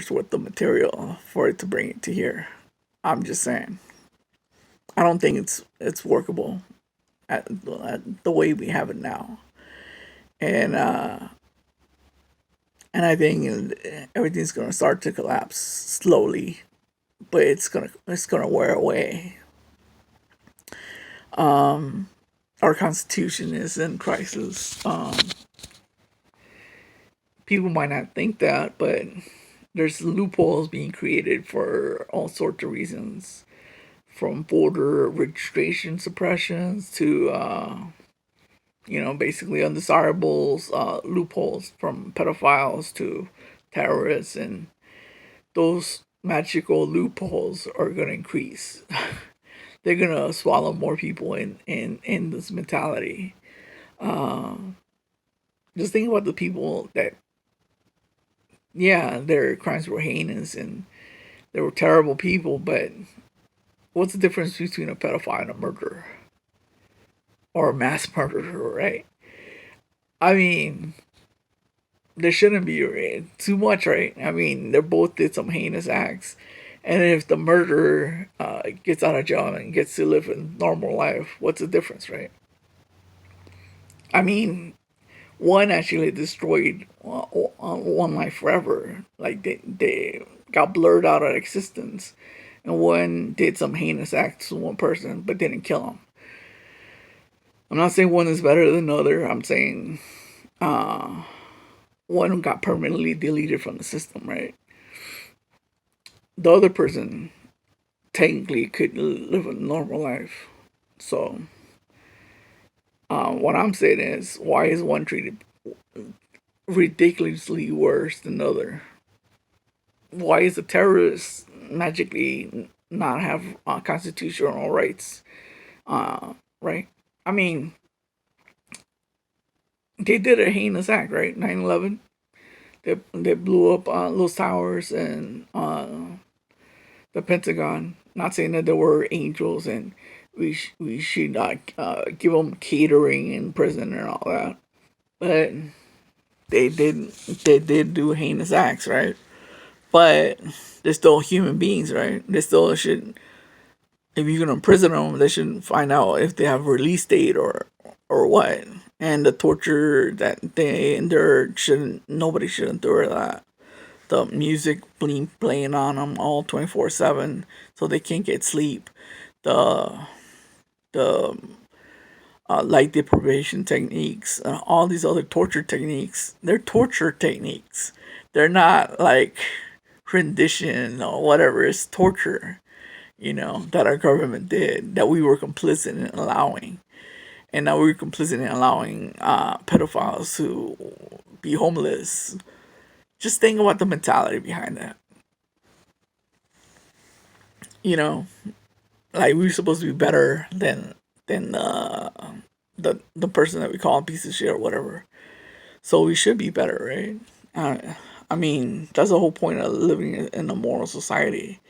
worth the material for it to bring it to here. I'm just saying. I don't think it's workable at the way we have it now, and I think everything's gonna start to collapse slowly, but it's gonna wear away. Um, our constitution is in crisis. People might not think that, but there's loopholes being created for all sorts of reasons, from voter registration suppressions to basically undesirables, loopholes from pedophiles to terrorists, and those magical loopholes are going to increase. They're going to swallow more people in this mentality. Just think about the people that, yeah, their crimes were heinous and they were terrible people, but what's the difference between a pedophile and a murderer? Or a mass murderer, right? I mean, there shouldn't be too much, right? I mean, they both did some heinous acts. And if the murderer gets out of jail and gets to live a normal life, what's the difference, right? I mean, one actually destroyed one life forever. Like they got blurred out of existence. And one did some heinous acts to one person, but didn't kill him. I'm not saying one is better than the other. I'm saying one got permanently deleted from the system, right? The other person technically could live a normal life. So, what I'm saying is, why is one treated ridiculously worse than the other? Why is a terrorist magically not have constitutional rights? Right? I mean, they did a heinous act, right? 9/11. They blew up those towers and the Pentagon. Not saying that there were angels and we should not give them catering in prison and all that, but they did they did do heinous acts, right? But they're still human beings, right? They still should. If you're gonna imprison them, they should find out if they have a release date or what. And the torture that they endured shouldn't. Nobody should endure that. The music playing on them all 24/7, so they can't get sleep. The the light deprivation techniques, all these other torture techniques. They're torture techniques. They're not like rendition or whatever. It's torture, that our government did, that we were complicit in allowing. And now we're complicit in allowing pedophiles to be homeless. Just think about the mentality behind that. You know, like we're supposed to be better than the person that we call a piece of shit or whatever. So we should be better, right? I mean, that's the whole point of living in a moral society.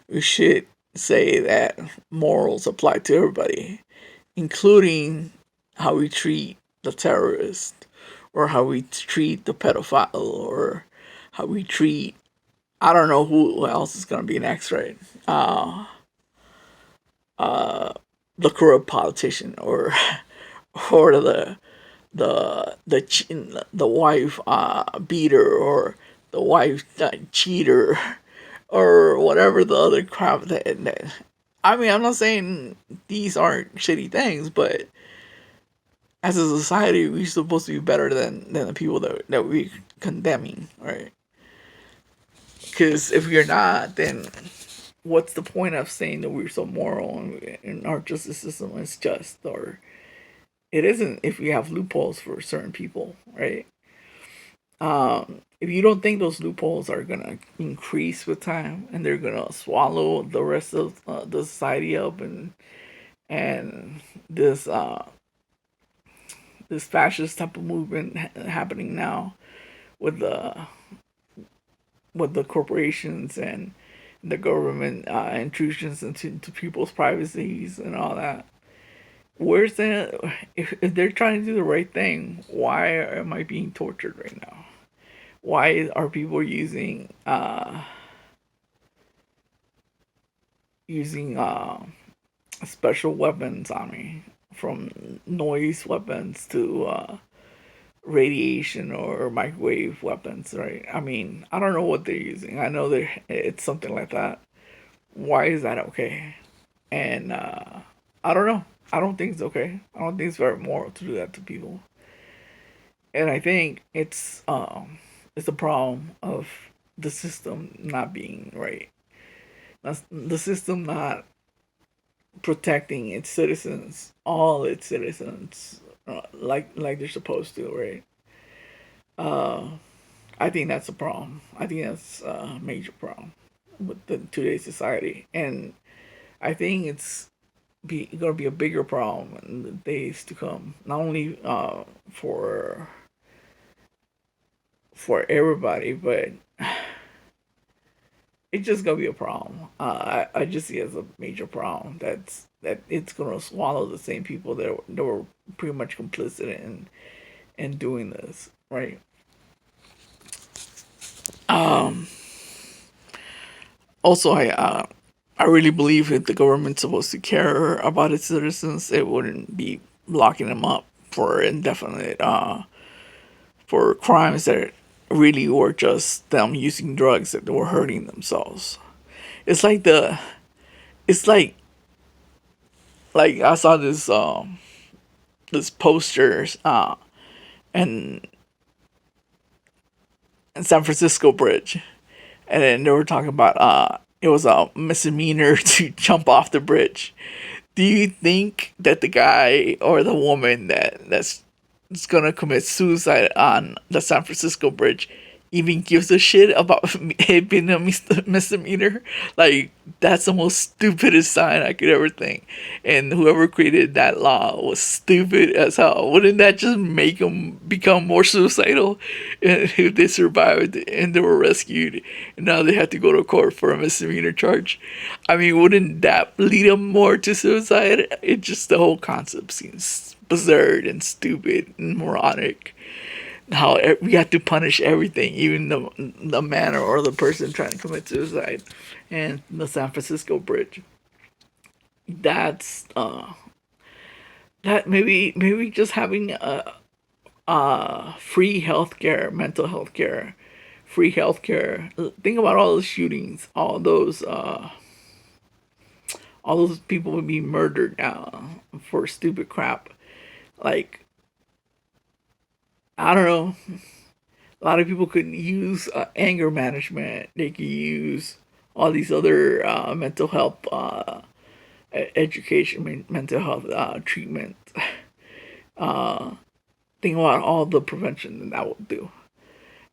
We should say that morals apply to everybody, including how we treat the terrorist, or how we treat the pedophile, or how we treat, I don't know who else is gonna be next, right? Uh, the corrupt politician, or or the wife beater, or the wife cheater, or whatever the other crap that. I mean, I'm not saying these aren't shitty things, but as a society, we're supposed to be better than the people that we're condemning, right? Because if we're not, then what's the point of saying that we're so moral and our justice system is just, or it isn't if we have loopholes for certain people, right? If you don't think those loopholes are gonna increase with time and they're gonna swallow the rest of the society up, and this this fascist type of movement happening now with the corporations and the government intrusions into people's privacies and all that. Where's if they're trying to do the right thing, why am I being tortured right now? Why are people using special weapons on me, from noise weapons to radiation or microwave weapons, right? I mean, I don't know what they're using. I know it's something like that. Why is that okay? And I don't know. I don't think it's okay. I don't think it's very moral to do that to people. And I think it's a problem of the system not being right. That's the system not protecting its citizens, all its citizens, like they're supposed to, right? Uh, I think that's a problem. I think that's a major problem with today's society, and I think it's going to be a bigger problem in the days to come. Not only for everybody, but it's just gonna be a problem. I just see it as a major problem. That it's gonna swallow the same people that were pretty much complicit in doing this, right? Um. Also, I really believe if the government's supposed to care about its citizens, it wouldn't be locking them up for indefinite for crimes that really were just them using drugs that they were hurting themselves. It's like the it's like I saw this posters and in San Francisco Bridge, and then they were talking about it was a misdemeanor to jump off the bridge. Do you think that the guy or the woman that's gonna commit suicide on the San Francisco Bridge even gives a shit about it being a misdemeanor? Like, that's the most stupidest sign I could ever think. And whoever created that law was stupid as hell. Wouldn't that just make them become more suicidal if they survived and they were rescued and now they have to go to court for a misdemeanor charge? I mean, wouldn't that lead them more to suicide? It just, the whole concept seems absurd and stupid and moronic. How we have to punish everything, even the man or the person trying to commit suicide, and the San Francisco Bridge. That's that maybe just having free healthcare, mental health care, free healthcare. Think about all the shootings, all those people would be murdered now for stupid crap. Like, I don't know. A lot of people could use anger management. They could use all these other mental health education, mental health treatment. Uh, think about all the prevention that would do.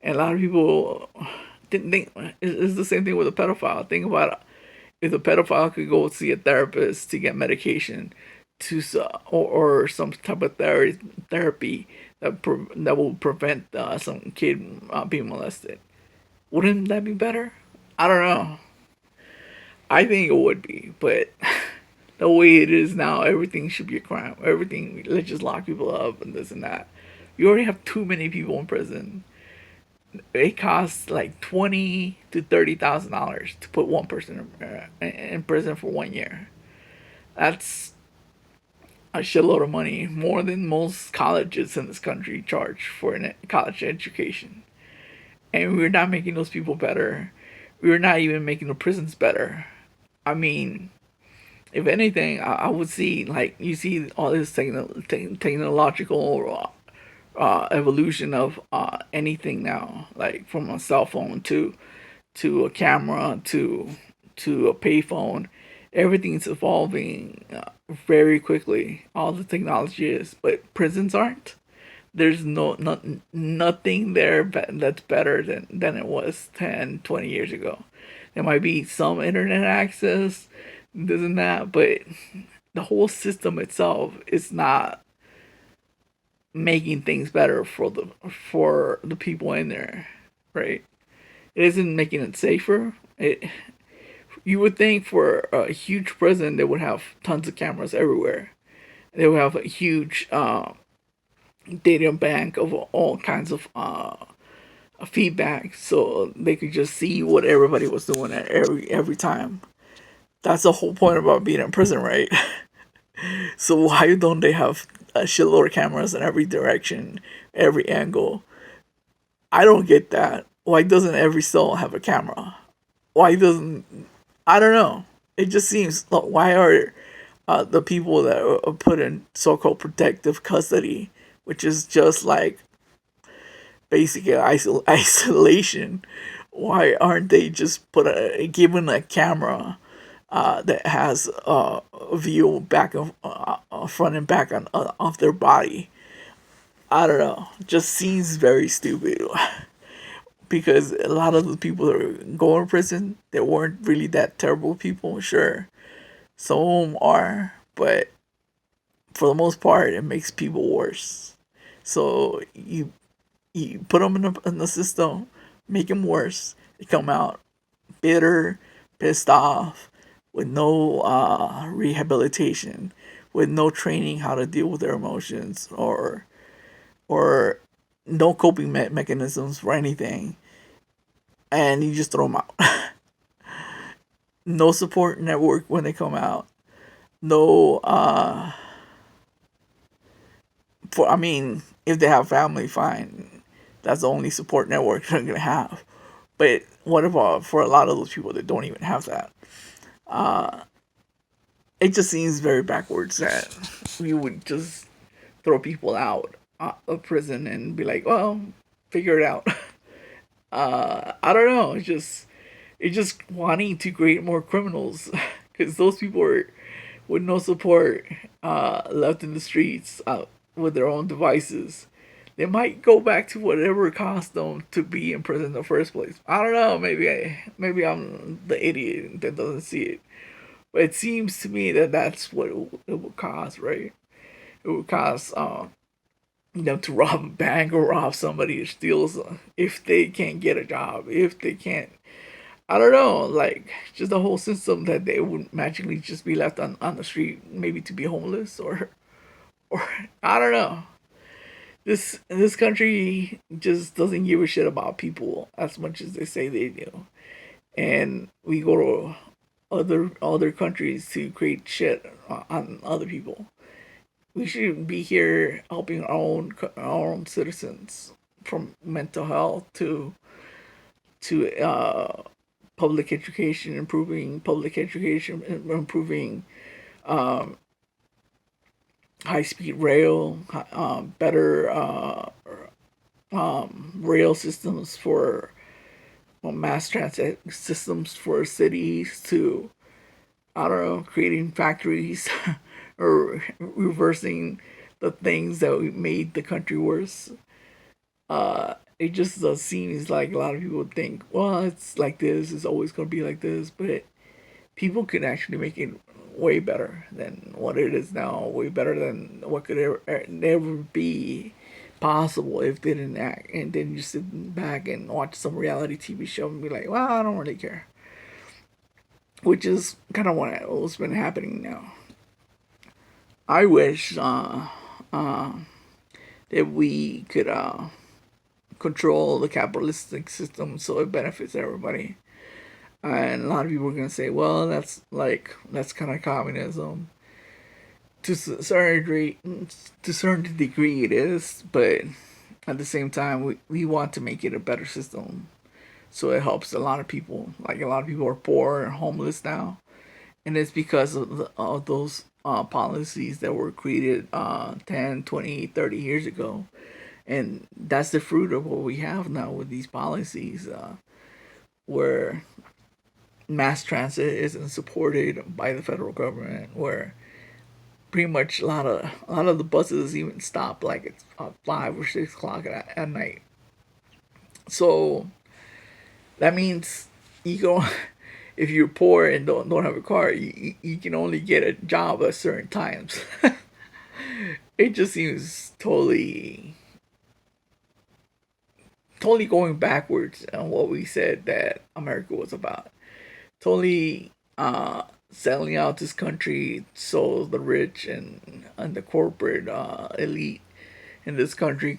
And a lot of people didn't think it's the same thing with a pedophile. Think about if a pedophile could go see a therapist to get medication or some type of therapy that will prevent some kid being molested. Wouldn't that be better? I don't know. I think it would be, but the way it is now, everything should be a crime. Everything, let's just lock people up and this and that. You already have too many people in prison. It costs like $20,000 to $30,000 to put one person in prison for 1 year. That's a shitload of money, more than most colleges in this country charge for a college education. And we're not making those people better. We're not even making the prisons better. I mean, if anything, I would see, like, you see all this technological evolution of anything now, like from a cell phone to a camera to a payphone. Everything's evolving very quickly. All the technology is, but prisons aren't. There's nothing there that's better than it was 10, 20 years ago. There might be some internet access, this and that, but the whole system itself is not making things better for the people in there, right? It isn't making it safer. It You would think for a huge prison they would have tons of cameras everywhere. They would have a huge data bank of all kinds of feedback so they could just see what everybody was doing at every time. That's the whole point about being in prison, right? So why don't they have a shitload of cameras in every direction, every angle? I don't get that. Why doesn't every cell have a camera? Why doesn't I don't know. It just seems like why are the people that are put in so-called protective custody, which is just like basically isolation. Why aren't they just given a camera that has a view back of front and back of their body? I don't know. Just seems very stupid because a lot of the people that are going to prison, they weren't really that terrible people. Sure, some of them are, but for the most part, it makes people worse. So you put them in the system, make them worse. They come out bitter, pissed off, with no rehabilitation, with no training how to deal with their emotions, or no coping mechanisms for anything, and you just throw them out. No support network when they come out. No, for I mean, if they have family, fine. That's the only support network they're gonna have. But what about for a lot of those people that don't even have that? It just seems very backwards that we would just throw people out of prison and be like, well, figure it out. I don't know. It's just wanting to create more criminals because those people are with no support, left in the streets with their own devices. They might go back to whatever caused them to be in prison in the first place. I don't know. Maybe I'm the idiot that doesn't see it. But it seems to me that that's what it would cause, right? It would cause them to rob a bank or rob somebody or steal if they can't get a job, if they can't. I don't know, like just the whole system that they would magically just be left on the street, maybe to be homeless or I don't know. This country just doesn't give a shit about people as much as they say they do, and we go to other countries to create shit on other people. We should be here helping our own citizens from mental health to public education, improving public education, improving high speed rail, better rail systems for mass transit systems for cities to I don't know, creating factories or reversing the things that made the country worse. It just seems like a lot of people think, well, it's like this, it's always going to be like this, but people could actually make it way better than what it is now, way better than what could ever be possible if they didn't act and then just sit back and watch some reality TV show and be like, well, I don't really care. Which is kind of what's been happening now. I wish that we could control the capitalistic system so it benefits everybody. And a lot of people are gonna say, "Well, that's kind of communism." To certain degree, it is, but at the same time, we want to make it a better system, so it helps a lot of people. Like a lot of people are poor and homeless now, and it's because of those policies that were created 10, 20, 30 years ago. And that's the fruit of what we have now with these policies, where mass transit isn't supported by the federal government, where pretty much a lot of the buses even stop like it's 5 or 6 o'clock at night. So that means you go if you're poor and don't have a car, you can only get a job at certain times. It just seems totally going backwards on what we said that America was about. Totally selling out this country so the rich and the corporate elite in this country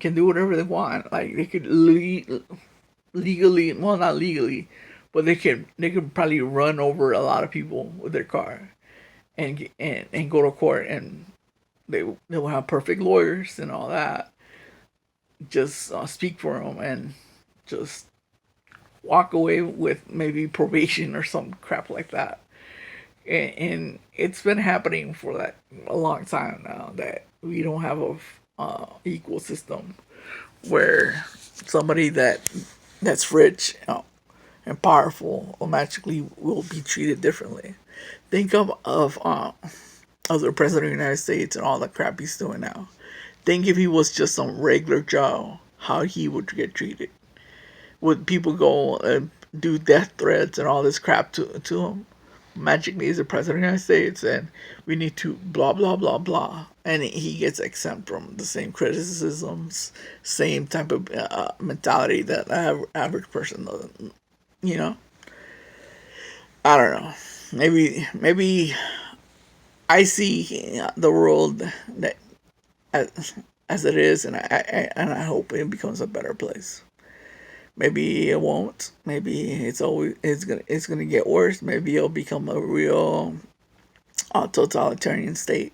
can do whatever they want. Like they could legally, well, not legally, but they could probably run over a lot of people with their car and go to court, and they will have perfect lawyers and all that. Just speak for them and just walk away with maybe probation or some crap like that. And it's been happening for that a long time now, that we don't have a equal system where somebody that's rich and powerful magically will be treated differently. Think of the president of the United States and all the crap he's doing now. Think if he was just some regular Joe, how he would get treated. Would people go and do death threats and all this crap to him? Magically, he's the president of the United States, and we need to blah blah blah blah, and he gets exempt from the same criticisms, same type of mentality that average person doesn't. You know, I don't know. Maybe I see the world that as it is, and I hope it becomes a better place. Maybe it won't. Maybe it's gonna get worse. Maybe it'll become a real totalitarian state.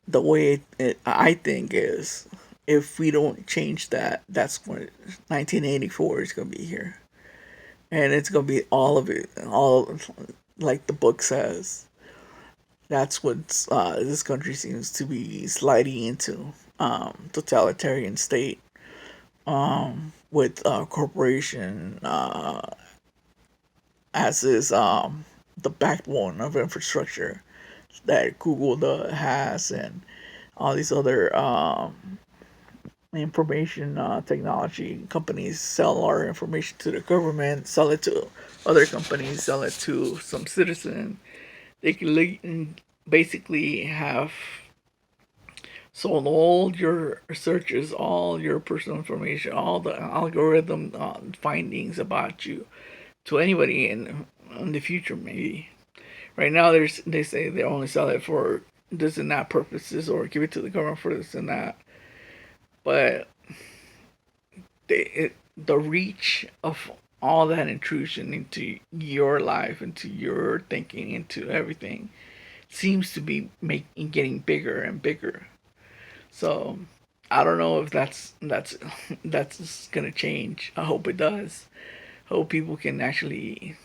The way I think is, if we don't change that, that's when 1984 is gonna be here, and it's gonna be all of it, all like the book says. That's what this country seems to be sliding into, totalitarian state, with corporation as is the backbone of infrastructure that Google has, and all these other information technology companies sell our information to the government, sell it to other companies, sell it to some citizen. They can basically have sold all your searches, all your personal information, all the algorithm findings about you to anybody in the future, maybe. Right now, they say they only sell it for this and that purposes, or give it to the government for this and that. But the reach of all that intrusion into your life, into your thinking, into everything, seems to be getting bigger and bigger. So I don't know if that's gonna change. I hope it does. I hope people can actually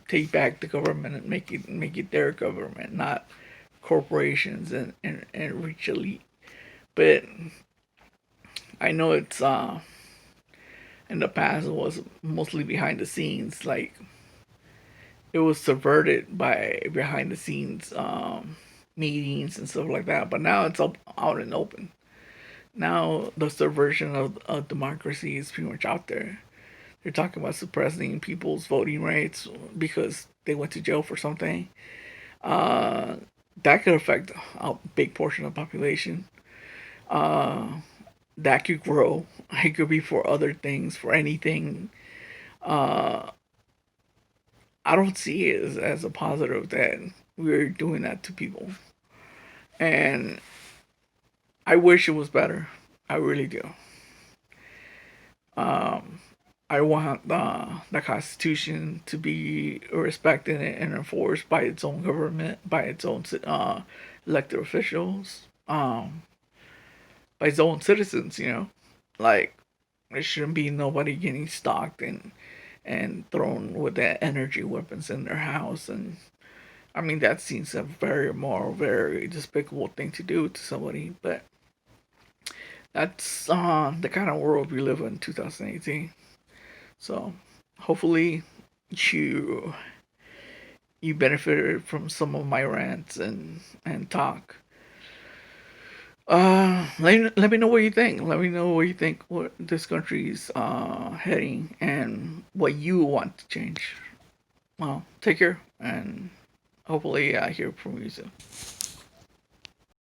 take back the government and make it their government, not corporations and rich elite. But I know it's in the past it was mostly behind the scenes, like it was subverted by behind the scenes meetings and stuff like that. But now it's up out and open. Now the subversion of democracy is pretty much out there. They're talking about suppressing people's voting rights because they went to jail for something. Uh, that could affect a big portion of the population. Uh, that could grow. It could be for other things, for anything. Uh, I don't see it as a positive that we're doing that to people. And I wish it was better. I really do. Um, I want the Constitution to be respected and enforced by its own government, by its own elected officials, by its own citizens. Like there shouldn't be nobody getting stalked and thrown with the energy weapons in their house. And I mean that seems a very moral, very despicable thing to do to somebody, but that's the kind of world we live in 2018. So hopefully you you benefited from some of my rants and talk. Let me know what you think. Let me know what you think what this country's heading and what you want to change. Well, take care and hopefully I hear from you soon.